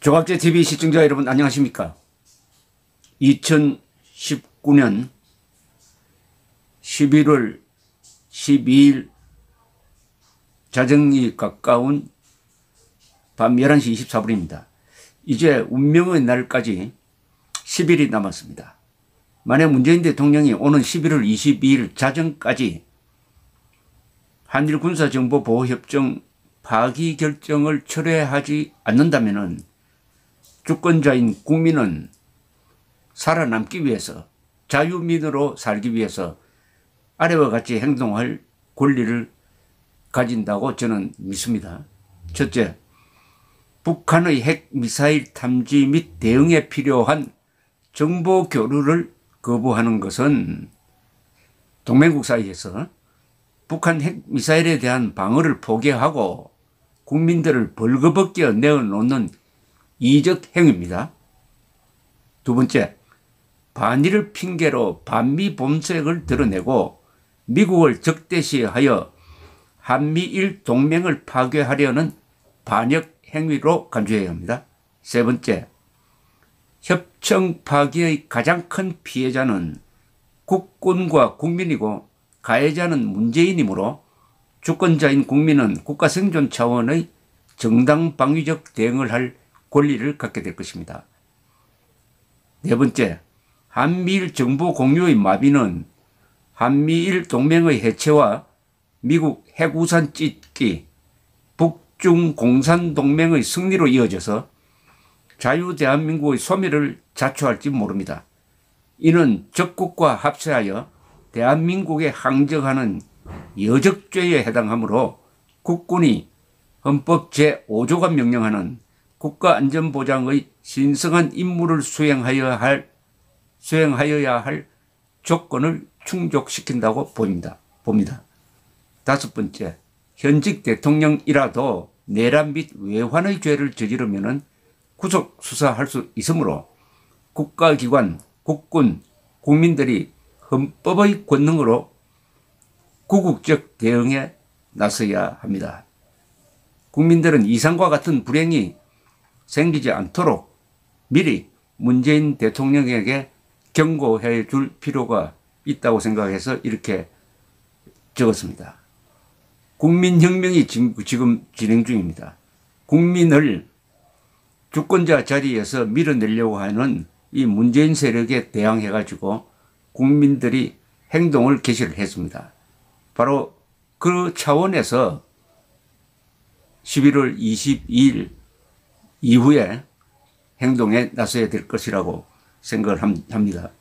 조각제TV 시청자 여러분 안녕하십니까. 2019년 11월 12일 자정이 가까운 밤 11시 24분입니다. 이제 운명의 날까지 10일이 남았습니다. 만약 문재인 대통령이 오는 11월 22일 자정까지 한일 군사정보보호협정 파기 결정을 철회하지 않는다면 주권자인 국민은 살아남기 위해서 자유민으로 살기 위해서 아래와 같이 행동할 권리를 가진다고 저는 믿습니다. 첫째, 북한의 핵미사일 탐지 및 대응에 필요한 정보 교류를 거부하는 것은 동맹국 사이에서 북한 핵미사일에 대한 방어를 포기하고 국민들을 벌거벗겨 내어놓는 이적 행위입니다. 두 번째, 반일을 핑계로 반미 본색을 드러내고 미국을 적대시하여 한미일 동맹을 파괴하려는 반역 행위로 간주해야 합니다. 세 번째, 협정 파기의 가장 큰 피해자는 국군과 국민이고 가해자는 문재인이므로 주권자인 국민은 국가 생존 차원의 정당 방위적 대응을 할 권리를 갖게 될 것입니다. 네 번째, 한미일 정보 공유의 마비는 한미일 동맹의 해체와 미국 핵우산 찢기, 북중 공산 동맹의 승리로 이어져서 자유 대한민국의 소멸을 자초할지 모릅니다. 이는 적국과 합세하여 대한민국에 항적하는 여적죄에 해당하므로 국군이 헌법 제5조가 명령하는 국가안전보장의 신성한 임무를 수행하여야 할 조건을 충족시킨다고 봅니다. 다섯 번째, 현직 대통령이라도 내란 및 외환의 죄를 저지르면 구속 수사할 수 있으므로 국가기관, 국군, 국민들이 헌법의 권능으로 구국적 대응에 나서야 합니다. 국민들은 이상과 같은 불행이 생기지 않도록 미리 문재인 대통령에게 경고해 줄 필요가 있다고 생각해서 이렇게 적었습니다. 국민혁명이 지금 진행 중입니다. 국민을 주권자 자리에서 밀어내려고 하는 이 문재인 세력에 대항해 가지고 국민들이 행동을 개시를 했습니다. 바로 그 차원에서 11월 22일 이후에 행동에 나서야 될 것이라고 생각을 합니다.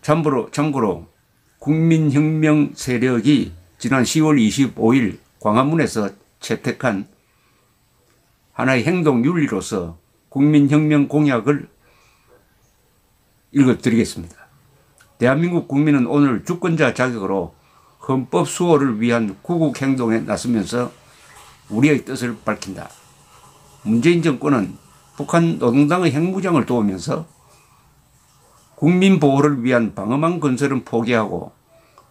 참고로 국민혁명 세력이 지난 10월 25일 광화문에서 채택한 하나의 행동 윤리로서 국민혁명 공약을 읽어드리겠습니다. 대한민국 국민은 오늘 주권자 자격으로 헌법 수호를 위한 구국 행동에 나서면서 우리의 뜻을 밝힌다. 문재인 정권은 북한 노동당의 핵무장을 도우면서 국민 보호를 위한 방어망 건설은 포기하고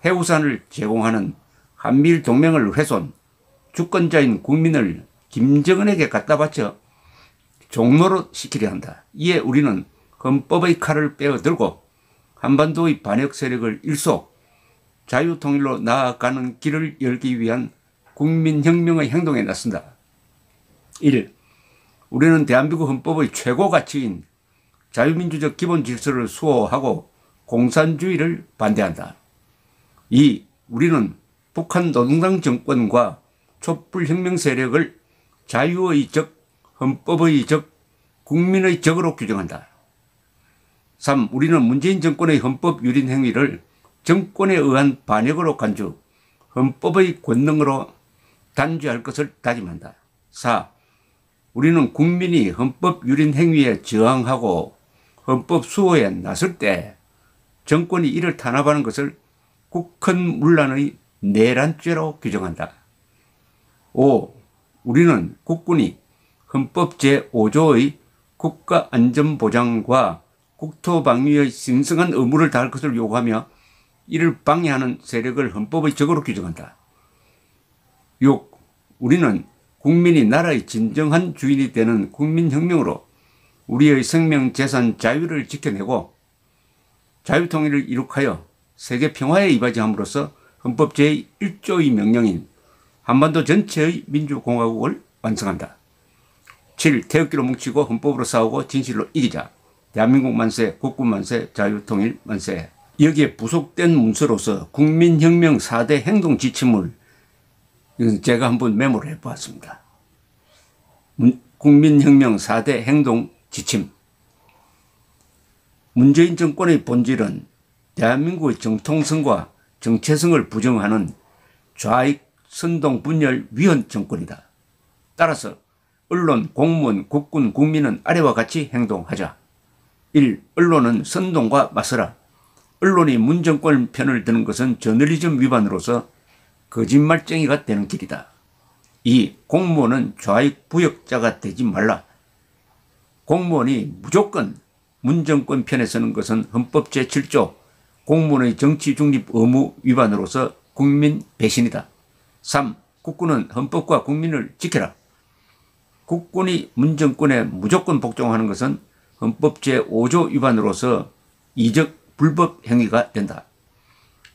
해우산을 제공하는 한미일 동맹을 훼손, 주권자인 국민을 김정은에게 갖다 바쳐 종로로 시키려 한다. 이에 우리는 헌법의 칼을 빼어들고 한반도의 반역 세력을 일속 자유통일로 나아가는 길을 열기 위한 국민혁명의 행동에 나선다. 1. 우리는 대한민국 헌법의 최고 가치인 자유민주적 기본 질서를 수호하고 공산주의를 반대한다. 2. 우리는 북한 노동당 정권과 촛불혁명 세력을 자유의 적, 헌법의 적, 국민의 적으로 규정한다. 3. 우리는 문재인 정권의 헌법 유린 행위를 정권에 의한 반역으로 간주, 헌법의 권능으로 단죄할 것을 다짐한다. 4. 우리는 국민이 헌법 유린 행위에 저항하고 헌법 수호에 나설 때 정권이 이를 탄압하는 것을 국헌 문란의 내란죄로 규정한다. 5. 우리는 국군이 헌법 제5조의 국가안전보장과 국토방위의 신성한 의무를 다할 것을 요구하며 이를 방해하는 세력을 헌법의 적으로 규정한다. 6. 우리는 국민이 나라의 진정한 주인이 되는 국민혁명으로 우리의 생명, 재산, 자유를 지켜내고 자유통일을 이룩하여 세계 평화에 이바지함으로써 헌법 제1조의 명령인 한반도 전체의 민주공화국을 완성한다. 7. 태극기로 뭉치고 헌법으로 싸우고 진실로 이기자. 대한민국 만세, 국군 만세, 자유통일 만세. 여기에 부속된 문서로서 국민혁명 4대 행동 지침을 제가 한번 메모를 해보았습니다. 국민혁명 4대 행동 지침. 문재인 정권의 본질은 대한민국의 정통성과 정체성을 부정하는 좌익 선동 분열 위헌 정권이다. 따라서 언론, 공무원, 국군, 국민은 아래와 같이 행동하자. 1. 언론은 선동과 맞서라. 언론이 문정권 편을 드는 것은 저널리즘 위반으로서 거짓말쟁이가 되는 길이다. 2. 공무원은 좌익 부역자가 되지 말라. 공무원이 무조건 문정권 편에 서는 것은 헌법 제7조 공무원의 정치 중립 의무 위반으로서 국민 배신이다. 3. 국군은 헌법과 국민을 지켜라. 국군이 문정권에 무조건 복종하는 것은 헌법 제5조 위반으로서 이적 불법 행위가 된다.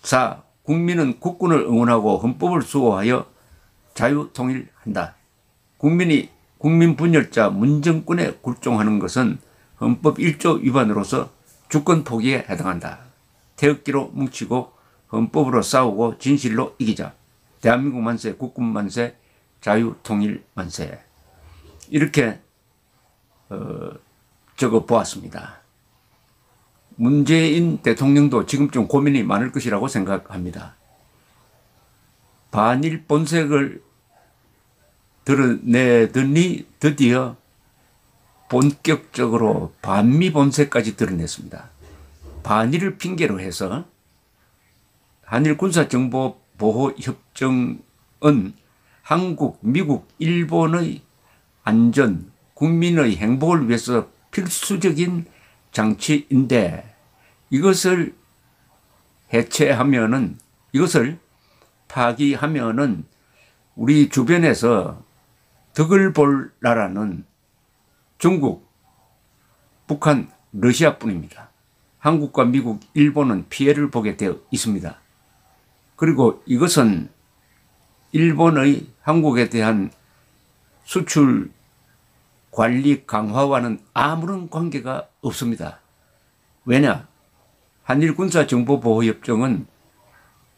4. 국민은 국군을 응원하고 헌법을 수호하여 자유통일한다. 국민이 국민 분열자 문정권에 굴종하는 것은 헌법 1조 위반으로서 주권 포기에 해당한다. 태극기로 뭉치고 헌법으로 싸우고 진실로 이기자. 대한민국 만세, 국군 만세, 자유통일 만세. 이렇게 적어 보았습니다. 문재인 대통령도 지금쯤 고민이 많을 것이라고 생각합니다. 반일 본색을 드러내더니 드디어 본격적으로 반미 본색까지 드러냈습니다. 반일을 핑계로 해서 한일 군사정보보호협정은 한국, 미국, 일본의 안전, 국민의 행복을 위해서 필수적인 장치인데 이것을 해체하면은, 이것을 파기하면은 우리 주변에서 덕을 볼 나라는 중국, 북한, 러시아뿐입니다. 한국과 미국, 일본은 피해를 보게 되어 있습니다. 그리고 이것은 일본의 한국에 대한 수출 관리 강화와는 아무런 관계가 없습니다. 왜냐? 한일 군사정보보호협정은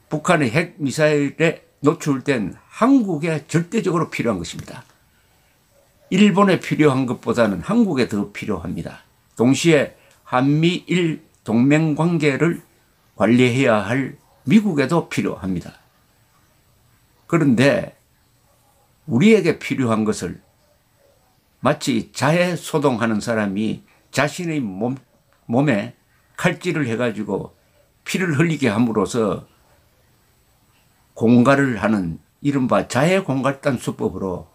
북한의 핵미사일에 노출된 한국에 절대적으로 필요한 것입니다. 일본에 필요한 것보다는 한국에 더 필요합니다. 동시에 한미일 동맹관계를 관리해야 할 미국에도 필요합니다. 그런데 우리에게 필요한 것을 마치 자해소동하는 사람이 자신의 몸에 칼질을 해가지고 피를 흘리게 함으로써 공갈을 하는 이른바 자해공갈단 수법으로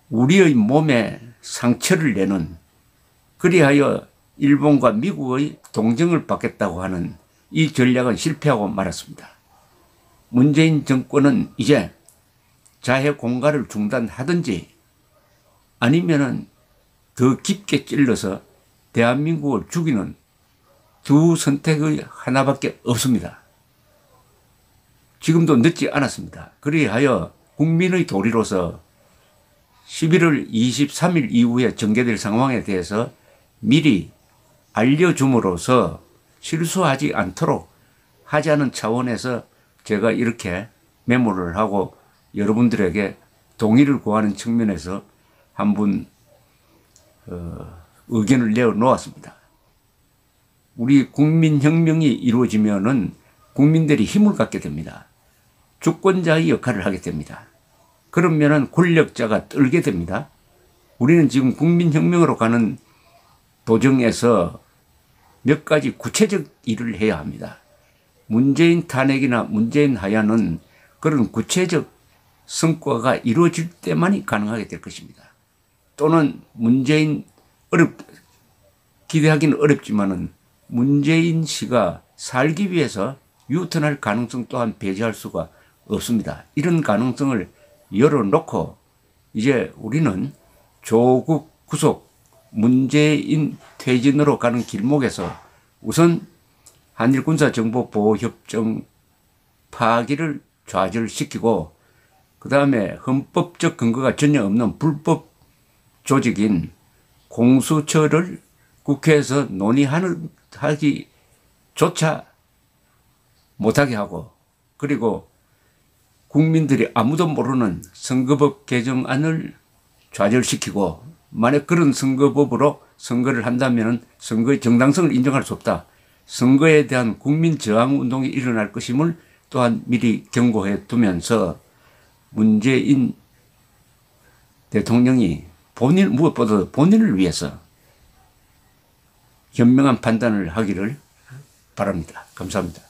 우리의 몸에 상처를 내는, 그리하여 일본과 미국의 동정을 받겠다고 하는 이 전략은 실패하고 말았습니다. 문재인 정권은 이제 자해공갈을 중단하든지 아니면은 더 깊게 찔러서 대한민국을 죽이는 두 선택의 하나밖에 없습니다. 지금도 늦지 않았습니다. 그리하여 국민의 도리로서 11월 23일 이후에 전개될 상황에 대해서 미리 알려줌으로써 실수하지 않도록 하자는 차원에서 제가 이렇게 메모를 하고 여러분들에게 동의를 구하는 측면에서 한번 의견을 내어놓았습니다. 우리 국민혁명이 이루어지면은 국민들이 힘을 갖게 됩니다. 주권자의 역할을 하게 됩니다. 그러면은 권력자가 떨게 됩니다. 우리는 지금 국민혁명으로 가는 도정에서 몇 가지 구체적 일을 해야 합니다. 문재인 탄핵이나 문재인 하야는 그런 구체적 성과가 이루어질 때만이 가능하게 될 것입니다. 또는 문재인 기대하기는 어렵지만은 문재인 씨가 살기 위해서 유턴할 가능성 또한 배제할 수가 없습니다. 이런 가능성을 열어놓고 이제 우리는 조국 구속, 문재인 퇴진으로 가는 길목에서 우선 한일 군사정보보호협정 파기를 좌절시키고 그 다음에 헌법적 근거가 전혀 없는 불법 조직인 공수처를 국회에서 논의하기조차 못하게 하고, 그리고 국민들이 아무도 모르는 선거법 개정안을 좌절시키고, 만약 그런 선거법으로 선거를 한다면 선거의 정당성을 인정할 수 없다. 선거에 대한 국민 저항 운동이 일어날 것임을 또한 미리 경고해 두면서 문재인 대통령이 무엇보다 본인을 위해서 현명한 판단을 하기를 바랍니다. 감사합니다.